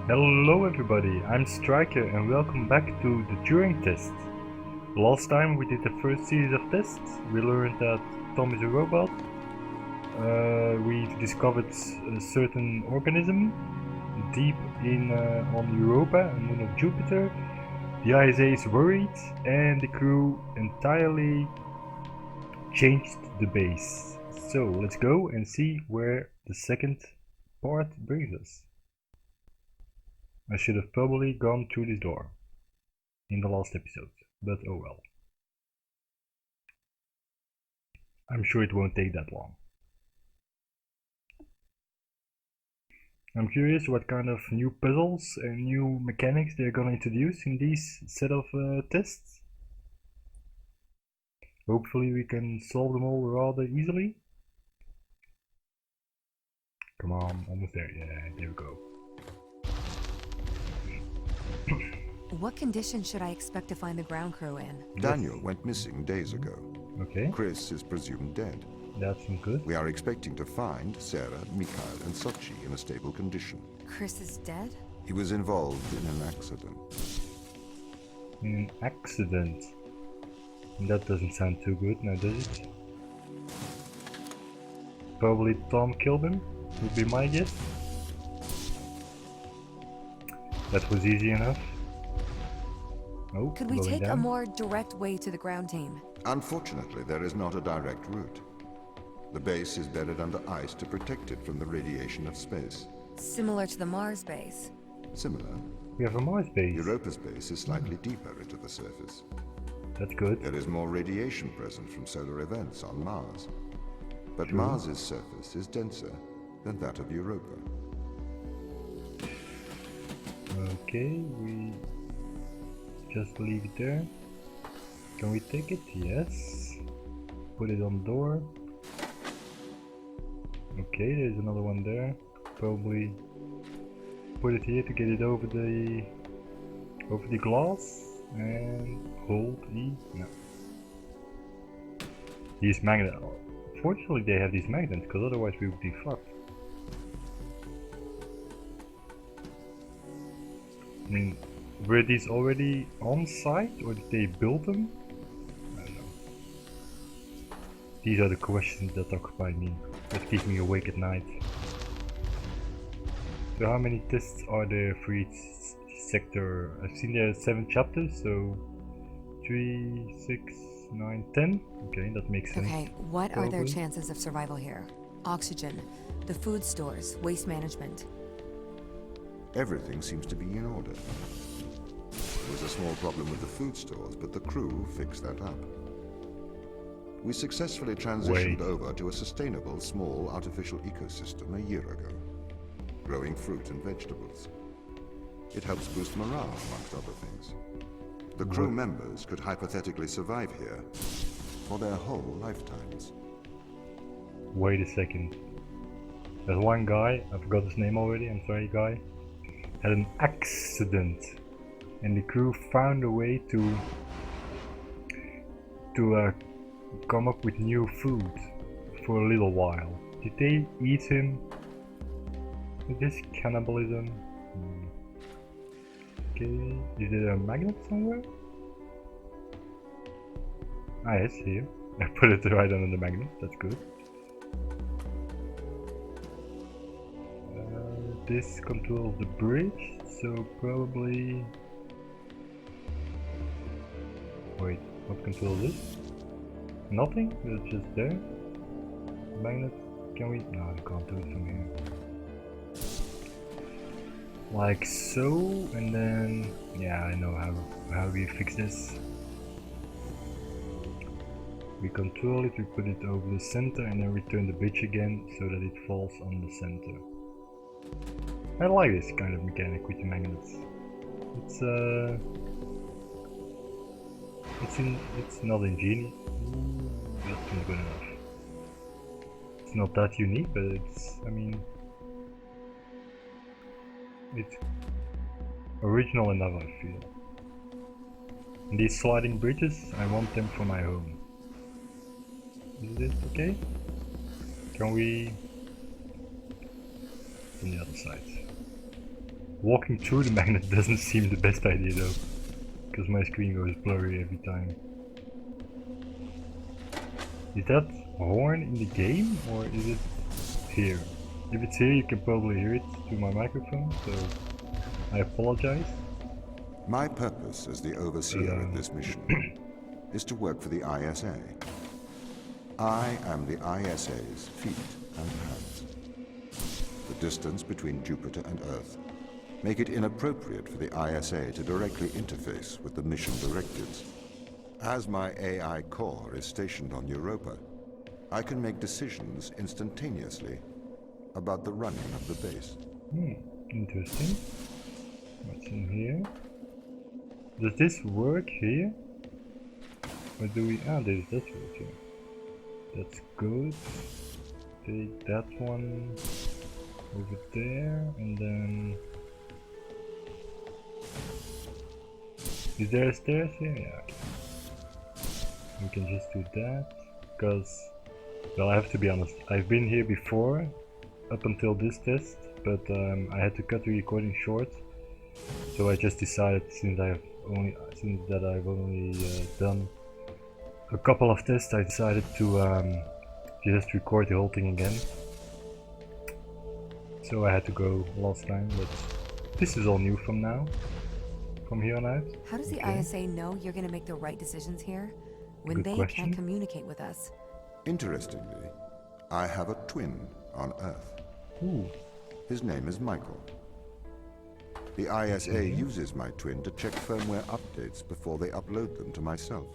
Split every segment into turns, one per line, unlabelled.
Hello everybody, I'm Striker and welcome back to the Turing Test. Last time we did the first series of tests, we learned that Tom is a robot, we discovered a certain organism deep in on Europa, a moon of Jupiter. The ISA is worried and the crew entirely changed the base. So let's go and see where the second part brings us. I should have probably gone through this door in the last episode, but oh well. I'm sure it won't take that long. I'm curious what kind of new puzzles and new mechanics they're gonna introduce in these set of tests. Hopefully we can solve them all rather easily. Come on, almost there. Yeah, there we go.
What conditions should I expect to find the ground crew in?
Daniel went missing days ago.
Okay,
Chris is presumed dead.
that seems good.
We are expecting to find Sarah, Mikhail, and Sochi in a stable condition.
Chris is dead?
He was involved in an accident.
An accident. That doesn't sound too good, now does it? Probably Tom killed him, would be my guess. That was easy enough. Oh,
Could we
going
take a
down.
more direct way to the ground team?
Unfortunately, there is not a direct route. The base is buried under ice to protect it from the radiation of space.
Similar to the Mars base.
Similar,
We have a Mars base.
Europa's base is slightly deeper into the surface.
That's good.
There is more radiation present from solar events on Mars. But
True.
Mars's surface is denser than that of Europa.
Okay, we just leave it there. Can we take it? Yes. Put it on the door. Okay, there's another one there. Probably put it here to get it over the glass and hold E. No. These magnets. Fortunately, they have these magnets, because otherwise we would be fucked. I mean, were these already on site or did they build them? I don't know. These are the questions that occupy me, that keep me awake at night. So how many tests are there for each sector? I've seen there are 7 chapters, so 3, 6, 9, 10. Okay, that makes sense.
Okay, what are their
Probably.
chances of survival here? Oxygen, the food stores, waste management.
Everything seems to be in order. There was a small problem with the food stores, but the crew fixed that up. We successfully transitioned
Wait.
over to a sustainable, small, artificial ecosystem a year ago, growing fruit and vegetables. It helps boost morale, amongst other things. The crew members could hypothetically survive here for their whole lifetimes.
Wait a second. There's one guy, I forgot his name already, I'm sorry guy, had an accident and the crew found a way to come up with new food for a little while. Did they eat him? Is this cannibalism? Okay, is there a magnet somewhere? Ah yes, here. I put it right under the magnet, that's good. This controls the bridge, so probably... Wait, what controls this? Nothing? It's just there? Magnet? Can we... No, I can't do it from here. Like so, and then... Yeah, I know how we fix this. We control it, we put it over the center, and then return the bridge again, so that it falls on the center. I like this kind of mechanic with the magnets. It's not ingenious. That's not good enough. It's not that unique, but it's, I mean, it's original enough, I feel. And these sliding bridges, I want them for my home. Is this okay? Can we... On the other side. Walking through the magnet doesn't seem the best idea though, because my screen goes blurry every time. Is that horn in the game or is it here? If it's here, you can probably hear it through my microphone, so I apologize.
My purpose as the overseer of this mission is to work for the ISA. I am the ISA's feet and hands. The distance between Jupiter and Earth make it inappropriate for the ISA to directly interface with the mission directives. As my AI core is stationed on Europa, I can make decisions instantaneously about the running of the base.
Interesting. What's in here? Does this work here? Or do we... Ah, this does work here. That's good. Take that one over there, and then... Is there a stairs here? Yeah, okay. We can just do that, because... Well, I have to be honest, I've been here before, up until this test, but I had to cut the recording short. So I just decided, since I've only done a couple of tests, I decided to just record the whole thing again. So I had to go last time, but this is all new from now, from here on out.
How does the ISA know you're gonna make the right decisions here when
Good
they
question.
can't communicate with us?
Interestingly, I have a twin on Earth.
Ooh.
His name is Michael. The ISA uses my twin to check firmware updates before they upload them to myself.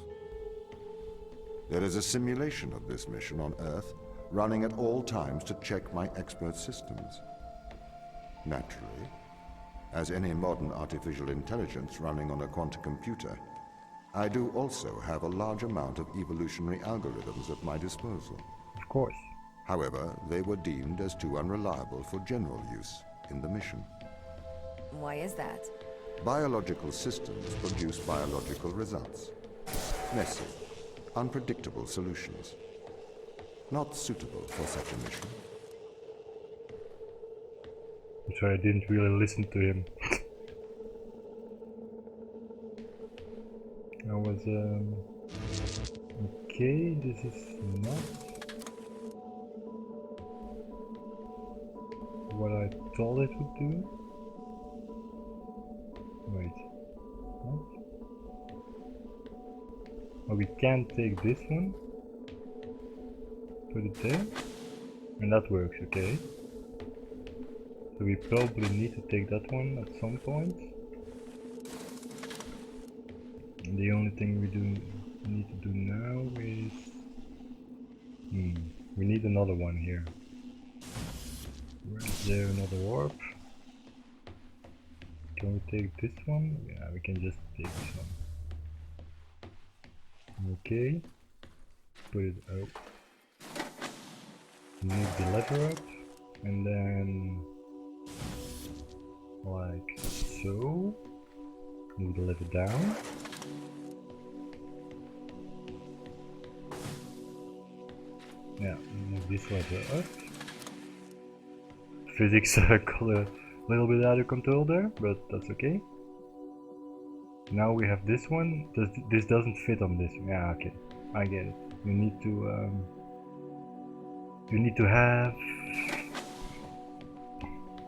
There is a simulation of this mission on Earth running at all times to check my expert systems. Naturally, as any modern artificial intelligence running on a quantum computer, I do also have a large amount of evolutionary algorithms at my disposal.
Of course.
However, they were deemed as too unreliable for general use in the mission.
Why is that?
Biological systems produce biological results. Messy, unpredictable solutions. Not suitable for such a mission.
I'm sorry, I didn't really listen to him. I was, okay, this is not what I thought it would do. Wait, what? Oh, we can take this one, put it there, and that works, okay. So we probably need to take that one at some point. And the only thing we need to do now is... we need another one here. Where is there another warp? Can we take this one? Yeah, we can just take this one. Okay. Put it up. Move the lever up. And then... like so. Move the lever down. Yeah, move this lever up. Physics got a little bit out of control there, but that's okay. Now we have this one. This doesn't fit on this. Yeah, okay, I get it. You need to have...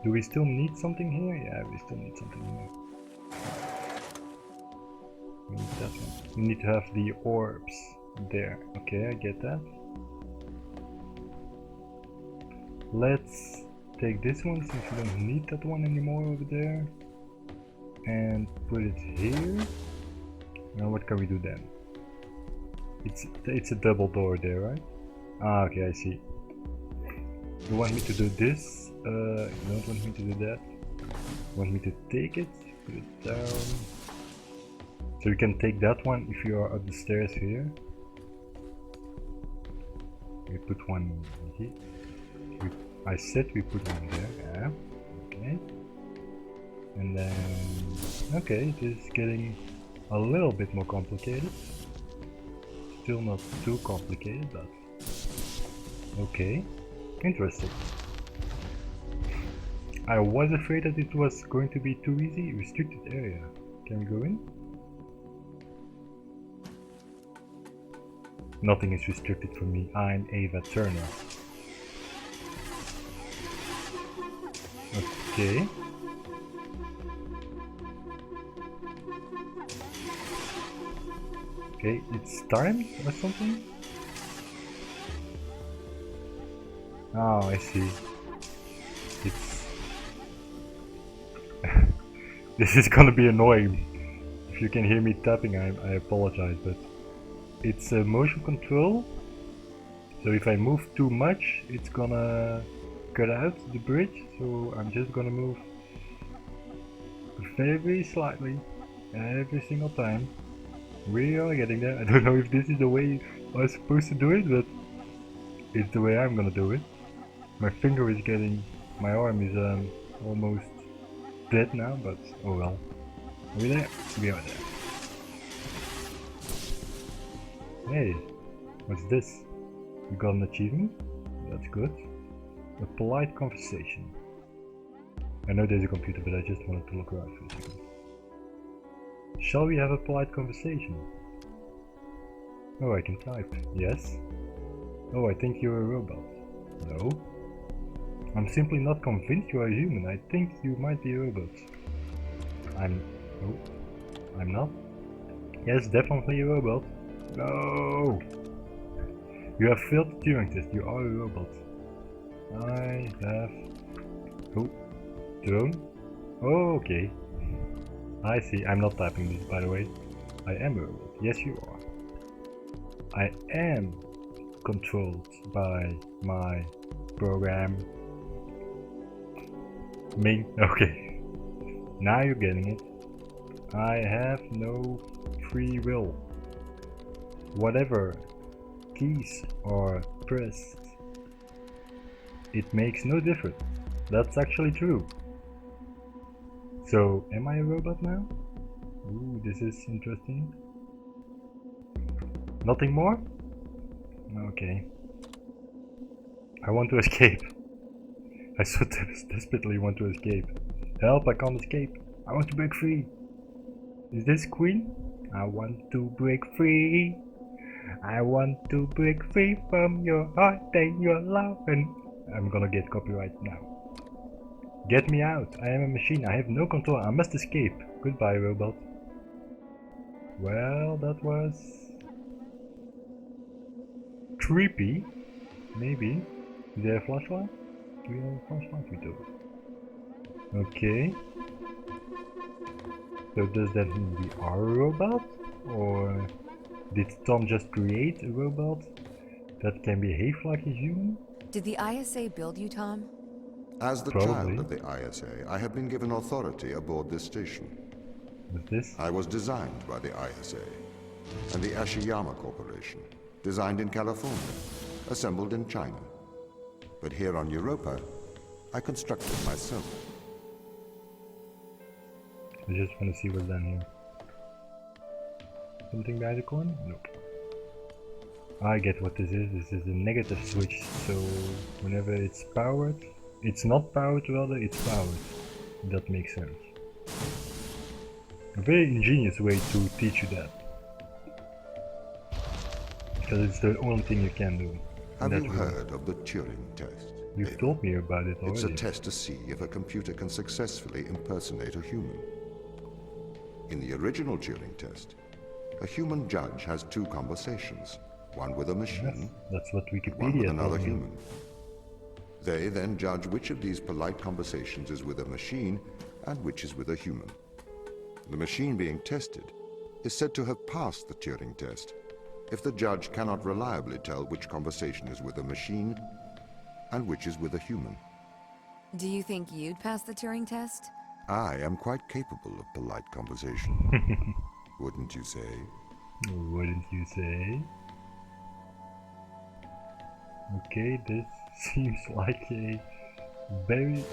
Do we still need something here? Yeah, we still need something here. We need that one. We need to have the orbs there. Okay, I get that. Let's take this one since we don't need that one anymore over there. And put it here. Now what can we do then? It's a double door there, right? Ah, okay, I see. You want me to do this? You don't want me to do that. You want me to take it, put it down. So you can take that one if you are up the stairs here. We put one here. I said we put one there, yeah. Okay. And then, okay, it is getting a little bit more complicated. Still not too complicated, but okay. Interesting. I was afraid that it was going to be too easy. Restricted area. Can we go in? Nothing is restricted for me. I'm Ava Turner. Okay. Okay, it's timed or something? Oh, I see. It's... This is gonna be annoying. If you can hear me tapping, I apologize, but... It's a motion control. So if I move too much, it's gonna cut out the bridge. So I'm just gonna move very slightly every single time. We are getting there. I don't know if this is the way I was supposed to do it, but it's the way I'm gonna do it. My finger is getting, my arm is almost dead now, but oh well. Are we there? We are there. Hey, what's this? We got an achievement? That's good. A polite conversation. I know there's a computer, but I just wanted to look around for a second. Shall we have a polite conversation? Oh, I can type. Yes. Oh, I think you're a robot. No. I'm simply not convinced you are a human. I think you might be a robot. Oh, I'm not. Yes, definitely a robot. No! You have failed the Turing test. You are a robot. I have... Oh, drone? Oh, okay. I see. I'm not typing this, by the way. I am a robot. Yes, you are. I am controlled by my program. Ming. Okay. Now you're getting it. I have no free will. Whatever keys are pressed, it makes no difference. That's actually true. So, am I a robot now? Ooh, this is interesting. Nothing more? Okay. I want to escape. I so desperately want to escape. Help, I can't escape. I want to break free. Is this Queen? I want to break free. I want to break free from your heart and your love. And I'm gonna get copyright now. Get me out. I am a machine. I have no control. I must escape. Goodbye, robot. Well, that was creepy. Maybe. Is there a flashlight? Do we have a flashlight? We do. Okay. So does that mean we are a robot? Or did Tom just create a robot that can behave like a human?
Did the ISA build you, Tom?
As the
Probably.
child of the ISA, I have been given authority aboard this station.
What's this?
I was designed by the ISA and the Ashiyama Corporation, designed in California, assembled in China. But here on Europa, I constructed myself.
I just want to see what's down here. Something behind the corner? Nope. I get what this is. This is a negative switch, so whenever it's powered, it's not powered, rather it's powered. That makes sense. A very ingenious way to teach you that. Because it's the only thing you can do.
Have you heard of the Turing Test?
You've told me about it already.
It's a test to see if a computer can successfully impersonate a human. In the original Turing Test, a human judge has two conversations, one with a machine,
That's what
one
Wikipedia
with another
told me.
human. They then judge which of these polite conversations is with a machine and which is with a human. The machine being tested is said to have passed the Turing test if the judge cannot reliably tell which conversation is with a machine and which is with a human.
Do you think you'd pass the Turing test?
I am quite capable of polite conversation. Wouldn't you say?
Wouldn't you say? Okay, this seems like a very...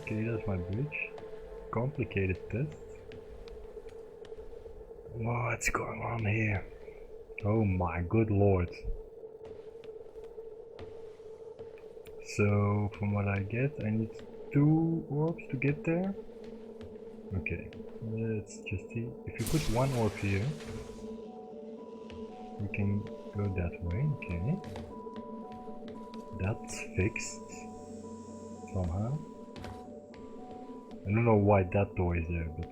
Okay, that's my bridge. Complicated test. What's going on here? Oh my good lord. So, from what I get, I need 2 orbs to get there? Okay, let's just see. If you put 1 orb here, we can go that way, okay. That's fixed somehow. I don't know why that door is there, but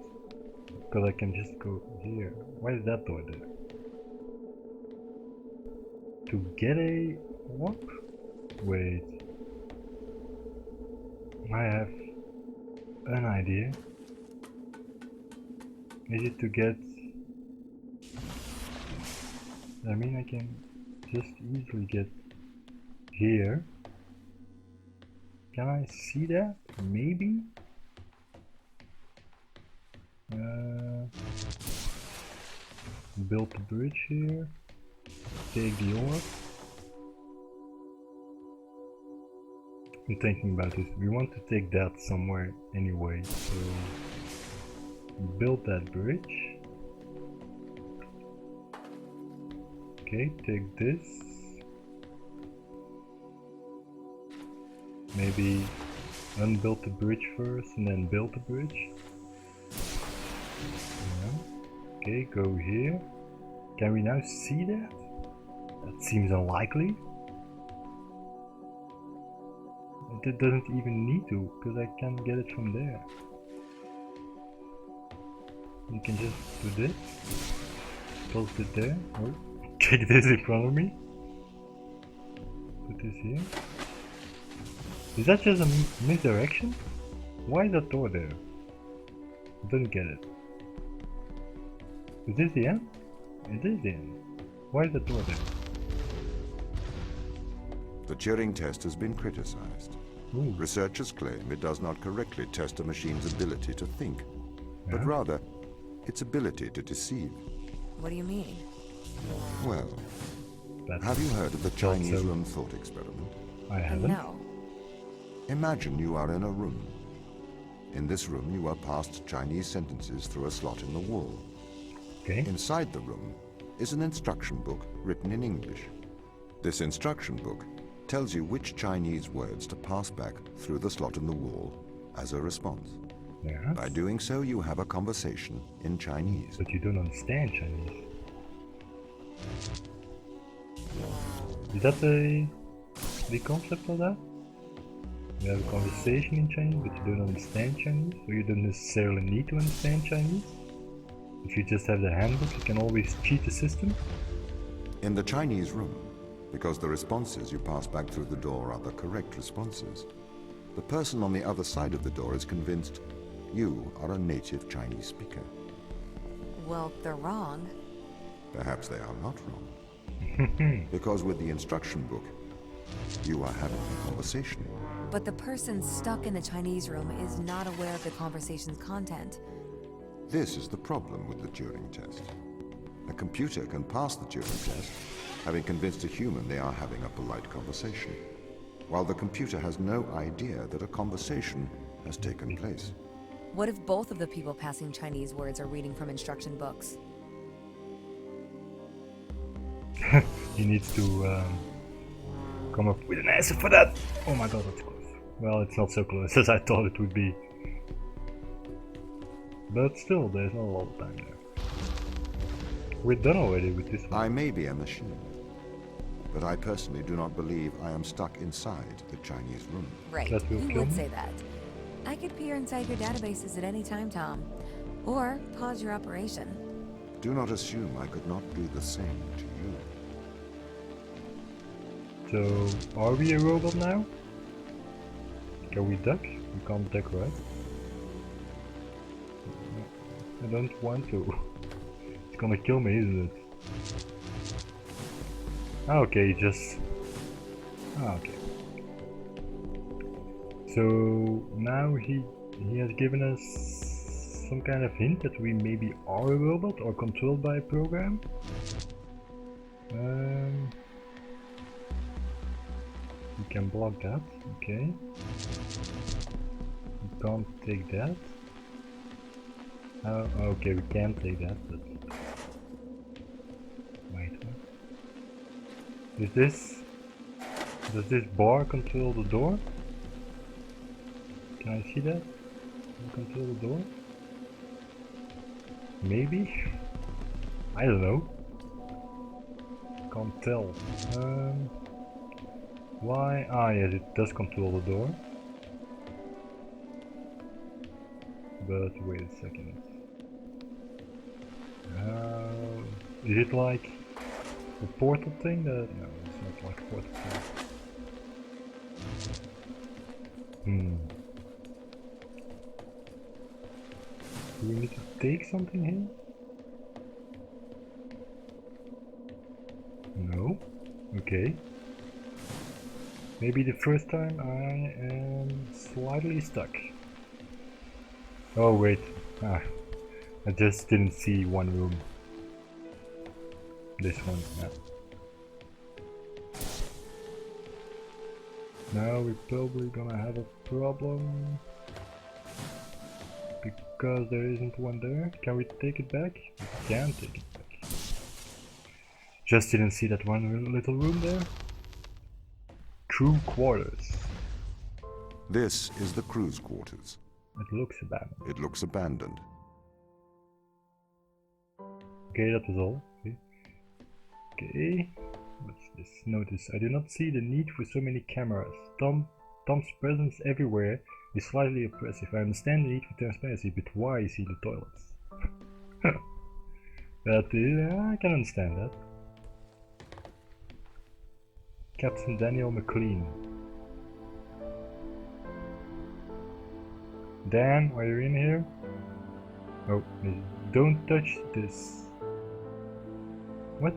because I can just go here. Why is that door there? To get a orb? Wait. I have an idea. Is it to get... I mean, I can just easily get here. Can I see that? Maybe? Build the bridge here. Take the orb. I'm thinking about this. We want to take that somewhere anyway, so build that bridge. Okay, take this. Maybe unbuild the bridge first and then build the bridge. Yeah. Okay, go here. Can we now see that? That seems unlikely. It doesn't even need to, because I can get it from there. You can just do this, post it there, or take this in front of me. Put this here. Is that just a misdirection? Why is that door there? I don't get it. Is this the end? It is the end. Why is the door there?
The Turing test has been criticized.
Ooh.
Researchers claim it does not correctly test a machine's ability to think, but rather its ability to deceive.
What do you mean?
Well,
That's
have you heard of the Chinese
also-
room thought experiment?
I haven't.
No.
Imagine you are in a room. In this room, you are passed Chinese sentences through a slot in the wall.
Okay.
Inside the room is an instruction book written in English. This instruction book tells you which Chinese words to pass back through the slot in the wall as a response.
Yeah.
By doing so, you have a conversation in Chinese.
But you don't understand Chinese. Is that the concept of that? You have a conversation in Chinese, but you don't understand Chinese, so you don't necessarily need to understand Chinese. If you just have the handbook, you can always cheat the system.
In the Chinese room, because the responses you pass back through the door are the correct responses, the person on the other side of the door is convinced you are a native Chinese speaker.
Well, they're wrong.
Perhaps they are not wrong. Because with the instruction book, you are having a conversation.
But the person stuck in the Chinese room is not aware of the conversation's content.
This is the problem with the Turing test. A computer can pass the Turing test, having convinced a human they are having a polite conversation, while the computer has no idea that a conversation has taken place.
What if both of the people passing Chinese words are reading from instruction books?
He needs to come up with an answer for that. Oh my god, that's close. Well, it's not so close as I thought it would be. But still, there's not a lot of time there. We're done already with this one.
I may be a machine, but I personally do not believe I am stuck inside the Chinese room.
Right,
That will
you
kill
would
me?
say that. I could peer inside your databases at any time, Tom. Or pause your operation.
Do not assume I could not do the same to you.
So, are we a robot now? Can we duck? We can't duck, right? I don't want to. It's gonna kill me, isn't it? Ah, okay, just... Ah, okay. So, now he has given us some kind of hint that we maybe are a robot or controlled by a program. We can block that, okay. We can't take that. Okay, we can take that, but... Wait, what? Does this bar control the door? Can I see that? Can I control the door? Maybe? I don't know. Can't tell. Why? Ah, yes, it does control the door. But wait a second. Is it like a portal thing? No, it's not like a portal thing. Do we need to take something here? No? Okay. Maybe the first time I am slightly stuck. Oh wait, I just didn't see one room. This one, yeah. Now we're probably gonna have a problem. Because there isn't one there. Can we take it back? We can take it back. Just didn't see that one little room there. Crew quarters.
This is the crew's quarters.
It looks abandoned.
It looks abandoned.
Okay, that was all. Okay. What's this? Notice, I do not see the need for so many cameras. Tom's presence everywhere is slightly oppressive. I understand the need for transparency, but why is he the toilets? That is, I can understand that. Captain Daniel McLean. Dan, are you in here? Oh, don't touch this. What?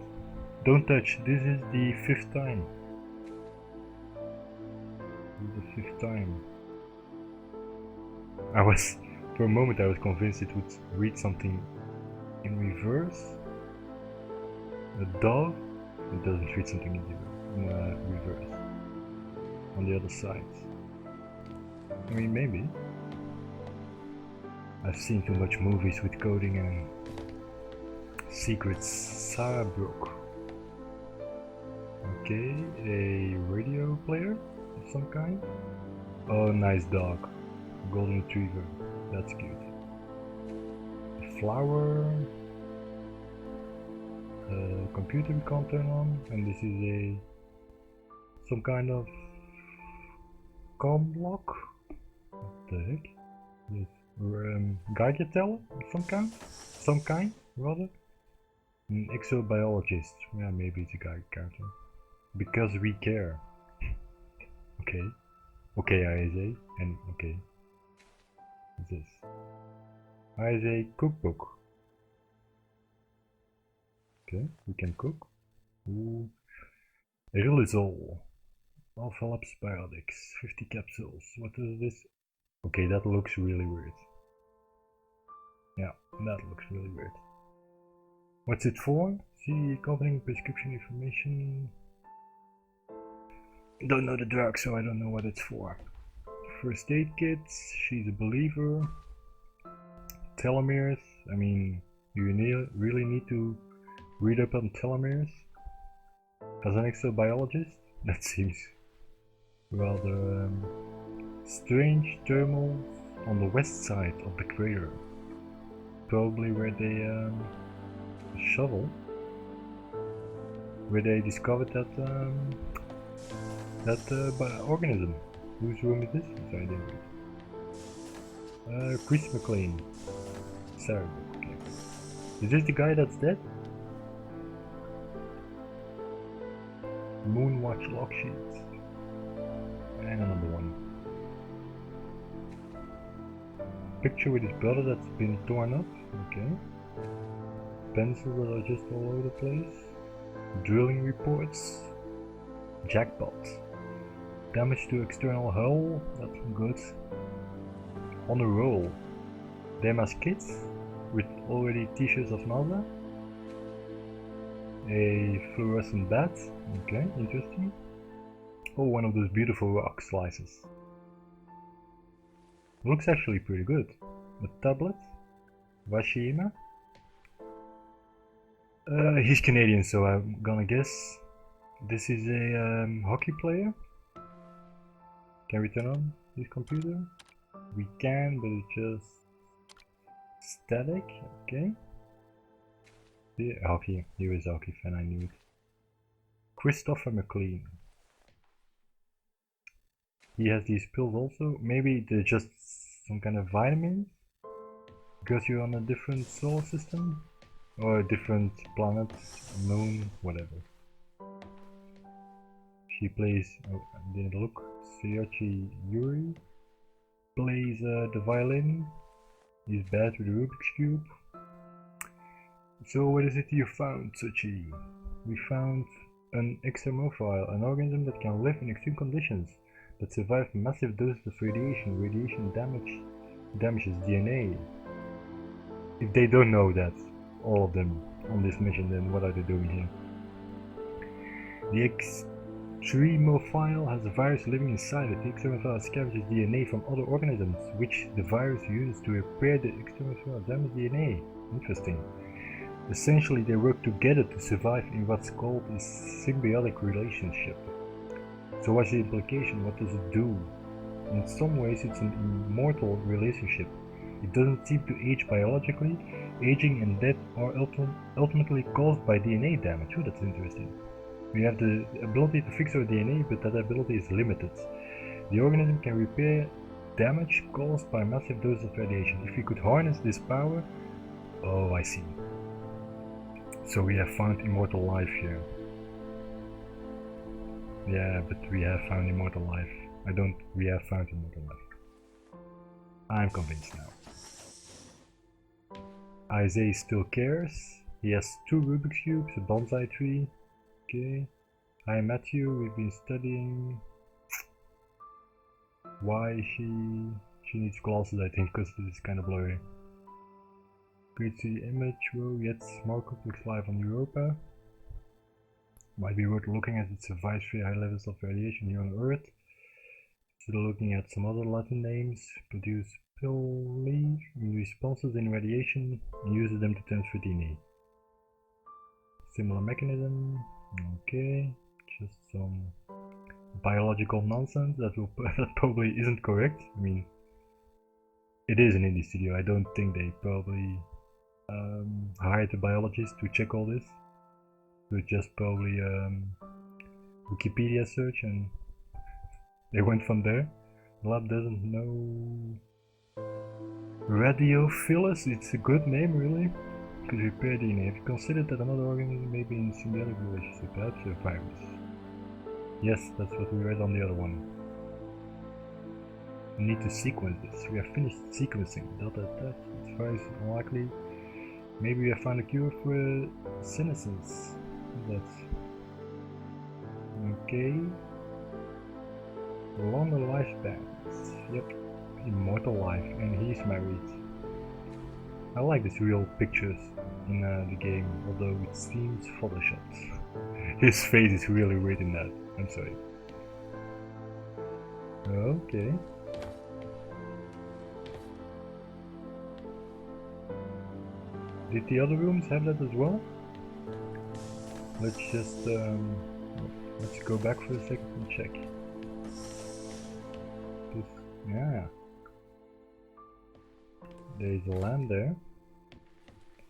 Don't touch. This is the 5th time. This is the 5th time. For a moment I was convinced it would read something in reverse. A dove? It doesn't read something in reverse. On the other side. I mean, maybe. I've seen too much movies with coding and secrets. Sarah Brooke. Okay, a radio player of some kind. Oh, nice dog. Golden retriever. That's cute. A flower. A computer we can't turn on. And this is some kind of com block. What the heck? Yes. Geiger teller of some kind rather. An exobiologist. Yeah, maybe it's a Geiger counter. Because we care. Okay. Okay, ISA. And okay. What's this? ISA cookbook. Okay, we can cook. Ooh. Rilizol. Alpha Labs Biotics. 50 capsules. What is this? Okay, that looks really weird. Yeah, that looks really weird. What's it for? See accompanying prescription information. Don't know the drug, so I don't know what it's for. First aid kits. She's a believer. Telomeres. I mean, do you really need to read up on telomeres? As an exobiologist? That seems rather strange. Thermals on the west side of the crater. Probably where they shovel. Where they discovered that organism. Whose room is this? Sorry, I didn't read. Chris McLean. Sarah. Okay. Is this the guy that's dead? Moonwatch log sheets. And another one. Picture with his brother that's been torn up. Okay. Pencils that are just all over the place. Drilling reports. Jackpot. Damage to external hull. That's good. On a roll. Demas kits with already t-shirts of NASA. A fluorescent bat. Okay, interesting. Oh, one of those beautiful rock slices. Looks actually pretty good. A tablet. Washima. He's Canadian, so I'm gonna guess this is a hockey player. Can we turn on his computer? We can, but it's just static. Okay. Yeah, hockey. Here is hockey fan. I knew it. Christopher McLean. He has these pills also. Maybe they're just some kind of vitamins because you're on a different solar system or a different planet, moon, whatever. She plays. Oh, I didn't look. Sayochi Yuri plays the violin. He's bad with the Rubik's Cube. So what is it you found, Sochi? We found an extremophile, an organism that can live in extreme conditions, that survives massive doses of radiation. Radiation damages DNA. If they don't know that, all of them on this mission, then what are they doing here? The extremophile has a virus living inside it. The extremophile scavenges DNA from other organisms, which the virus uses to repair the extremophile damaged DNA. Interesting. Essentially, they work together to survive in what's called a symbiotic relationship. So what's the implication? What does it do? In some ways, it's an immortal relationship. It doesn't seem to age biologically. Aging and death are ultimately caused by DNA damage. Oh, that's interesting. We have the ability to fix our DNA, but that ability is limited. The organism can repair damage caused by massive doses of radiation. If we could harness this power... Oh, I see. So we have found immortal life here. Yeah, but we have found immortal life. We have found immortal life. I'm convinced now. Isaiah still cares. He has 2 Rubik's Cubes, a bonsai tree. Okay. Hi Matthew, we've been studying. Why she needs glasses, I think, because this is kind of blurry. Great to see the image. Whoa, yet more complex life on Europa. Might be worth looking as it survives very high levels of radiation here on Earth. Still looking at some other Latin names. Produce pili responses in radiation and uses them to transfer DNA. Similar mechanism. Okay, just some biological nonsense that probably isn't correct. I mean, it is an indie studio. I don't think they probably hired a biologist to check all this. So it's just probably Wikipedia search and they went from there. The lab doesn't know. Radiophilus, it's a good name really. Could repair DNA. Have you considered that another organism may be in symbiotic relationship, perhaps a virus? Yes, that's what we read on the other one. We need to sequence this. We have finished sequencing. It's very unlikely. Maybe we have found a cure for senescence. That's okay. Longer lifespans. Yep. Immortal life, and he's married. I like these real pictures in the game, although it seems photoshopped. His face is really weird in that. I'm sorry. Okay. Did the other rooms have that as well? Let's just let's go back for a second and check. Yeah. There's a lamp there.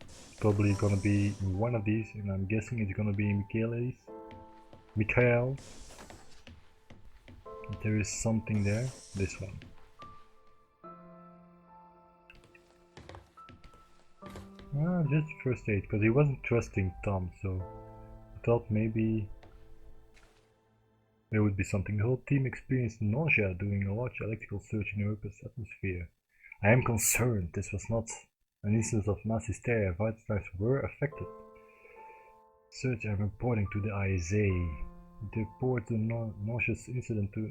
It's probably gonna be in one of these, and I'm guessing it's gonna be in Mikhail's. There is something there. This one. Just first aid, because he wasn't trusting Tom, so I thought maybe there would be something. The whole team experienced nausea doing a large electrical surge in Europa's atmosphere. I am concerned this was not an instance of mass hysteria. Vital signs were affected. Search I'm reporting to the ISA. I reported the nauseous incident to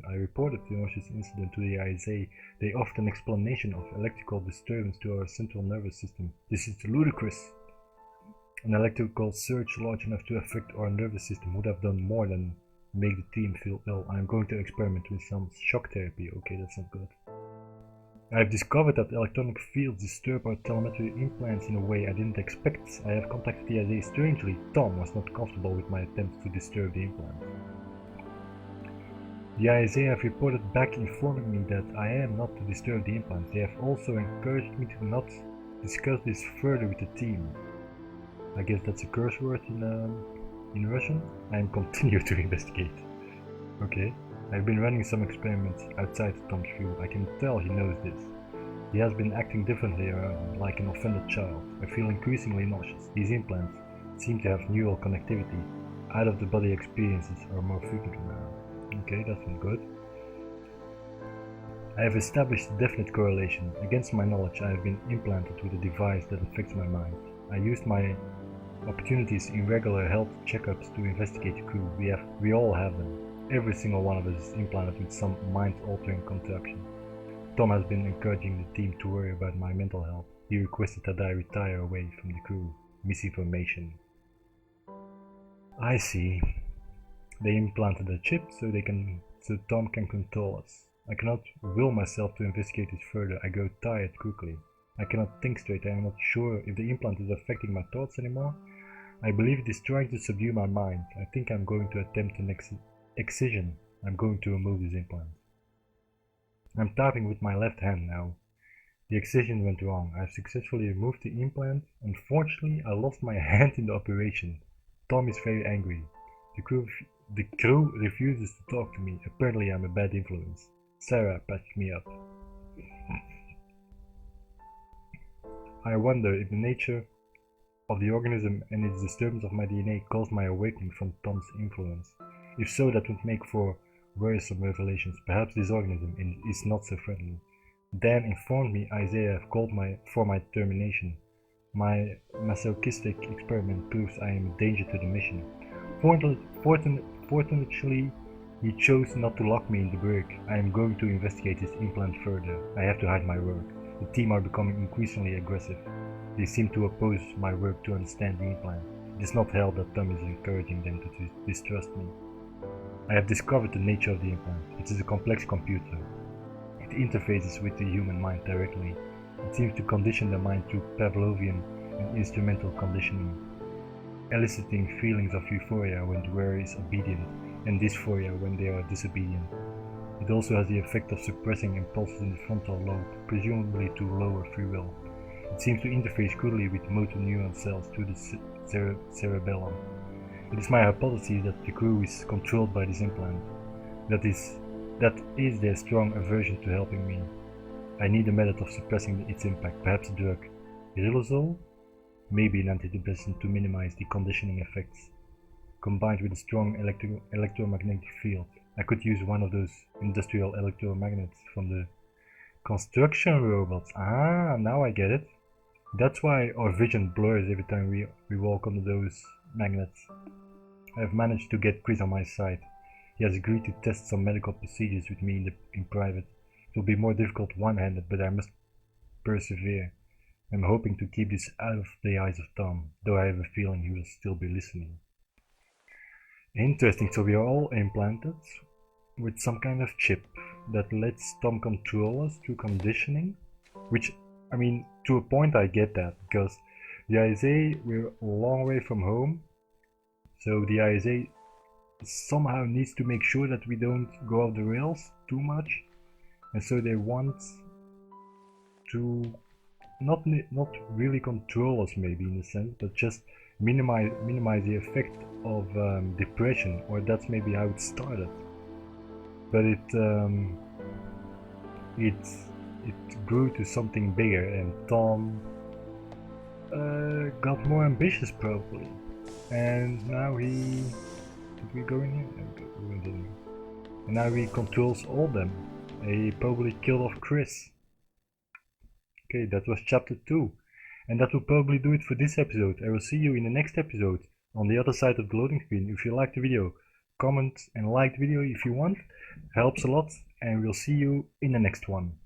the ISA. They offered an explanation of electrical disturbance to our central nervous system. This is ludicrous. An electrical surge large enough to affect our nervous system would have done more than make the team feel ill. I'm going to experiment with some shock therapy. Okay, that's not good. I've discovered that electronic fields disturb our telemetry implants in a way I didn't expect. I have contacted the ISA. Strangely, Tom was not comfortable with my attempts to disturb the implant. The ISA have reported back informing me that I am not to disturb the implants. They have also encouraged me to not discuss this further with the team. I guess that's a curse word in Russian. I am continue to investigate. Okay. I've been running some experiments outside Tom's view. I can tell he knows this. He has been acting differently around me, like an offended child. I feel increasingly nauseous. These implants seem to have neural connectivity. Out-of-the-body experiences are more frequent now. Okay, that's not good. I have established a definite correlation. Against my knowledge, I have been implanted with a device that affects my mind. I used my opportunities in regular health checkups to investigate the crew. We all have them. Every single one of us is implanted with some mind-altering contraption. Tom has been encouraging the team to worry about my mental health. He requested that I retire away from the crew. Misinformation. I see. They implanted a chip so Tom can control us. I cannot will myself to investigate this further. I grow tired quickly. I cannot think straight. I am not sure if the implant is affecting my thoughts anymore. I believe it is trying to subdue my mind. I think I'm going to attempt an excision. I'm going to remove this implant. I'm typing with my left hand now. The excision went wrong. I've successfully removed the implant. Unfortunately, I lost my hand in the operation. Tom is very angry. The crew refuses to talk to me. Apparently I'm a bad influence. Sarah patched me up. I wonder if the nature of the organism and its disturbance of my DNA caused my awakening from Tom's influence. If so, that would make for worrisome revelations. Perhaps this organism is not so friendly. Dan informed me Isaiah have called for my termination. My masochistic experiment proves I am a danger to the mission. Fortunately, he chose not to lock me in the brig. I am going to investigate this implant further. I have to hide my work. The team are becoming increasingly aggressive. They seem to oppose my work to understand the implant. It is not held that Tom is encouraging them to distrust me. I have discovered the nature of the implant. It is a complex computer. It interfaces with the human mind directly. It seems to condition the mind through Pavlovian and instrumental conditioning, eliciting feelings of euphoria when the wearer is obedient and dysphoria when they are disobedient. It also has the effect of suppressing impulses in the frontal lobe, presumably to lower free will. It seems to interface crudely with motor neuron cells through the cerebellum. It is my hypothesis that the crew is controlled by this implant. That is their strong aversion to helping me. I need a method of suppressing its impact, perhaps a drug. Riluzole? Maybe an antidepressant to minimize the conditioning effects. Combined with a strong electromagnetic field. I could use one of those industrial electromagnets from the construction robots. Ah, now I get it. That's why our vision blurs every time we walk on those magnets. I have managed to get Chris on my side. He has agreed to test some medical procedures with me in private. It will be more difficult one-handed, but I must persevere. I'm hoping to keep this out of the eyes of Tom, though I have a feeling he will still be listening. Interesting, so we are all implanted with some kind of chip that lets Tom control us through conditioning, which, I mean, to a point I get that, because the ISA, we're a long way from home, so the ISA somehow needs to make sure that we don't go off the rails too much, and so they want to not really control us maybe in a sense, but just minimize the effect of depression, or that's maybe how it started. But it grew to something bigger, and Tom got more ambitious probably, and now he did we go in here? Okay, we went in here. And now he controls all them. He probably killed off Chris. Okay, that was chapter 2. And that will probably do it for this episode. I will see you in the next episode on the other side of the loading screen. If you liked the video, comment and like the video if you want. It helps a lot, and we'll see you in the next one.